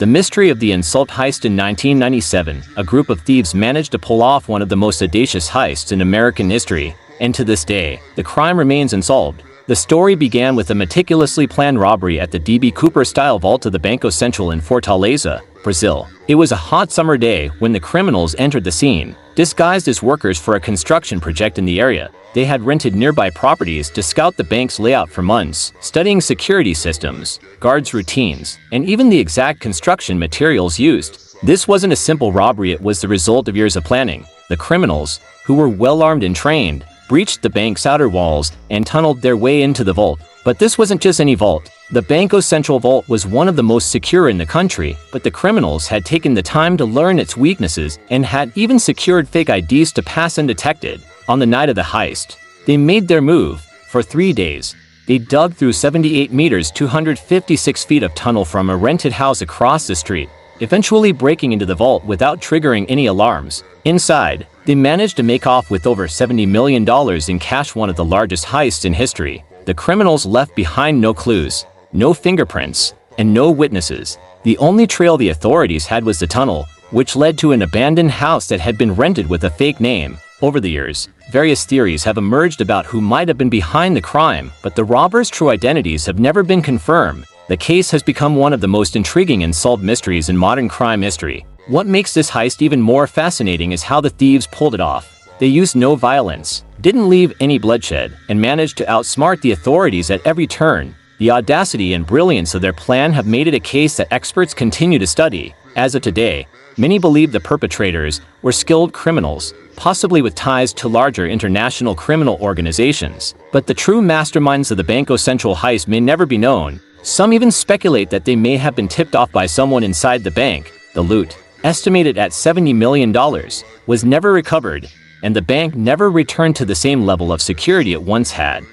The mystery of the Insult heist in 1997, a group of thieves managed to pull off one of the most audacious heists in American history, and to this day, the crime remains unsolved. The story began with a meticulously planned robbery at the D.B. Cooper-style vault of the Banco Central in Fortaleza, Brazil. It was a hot summer day when the criminals entered the scene, disguised as workers for a construction project in the area. They had rented nearby properties to scout the bank's layout for months, studying security systems, guards' routines, and even the exact construction materials used. This wasn't a simple robbery, it was the result of years of planning. The criminals, who were well-armed and trained, breached the bank's outer walls and tunneled their way into the vault. But this wasn't just any vault. The Banco Central vault was one of the most secure in the country, but the criminals had taken the time to learn its weaknesses and had even secured fake IDs to pass undetected. On the night of the heist, they made their move. For 3 days, they dug through 78 meters, 256 feet of tunnel from a rented house across the street, eventually breaking into the vault without triggering any alarms. Inside, they managed to make off with over $70 million in cash, one of the largest heists in history. The criminals left behind no clues, no fingerprints, and no witnesses. The only trail the authorities had was the tunnel, which led to an abandoned house that had been rented with a fake name. Over the years, various theories have emerged about who might have been behind the crime, but the robbers' true identities have never been confirmed. The case has become one of the most intriguing and solved mysteries in modern crime history. What makes this heist even more fascinating is how the thieves pulled it off. They used no violence, didn't leave any bloodshed, and managed to outsmart the authorities at every turn. The audacity and brilliance of their plan have made it a case that experts continue to study. As of today, many believe the perpetrators were skilled criminals, possibly with ties to larger international criminal organizations. But the true masterminds of the Banco Central heist may never be known. Some even speculate that they may have been tipped off by someone inside the bank. The loot, estimated at $70 million, was never recovered, and the bank never returned to the same level of security it once had.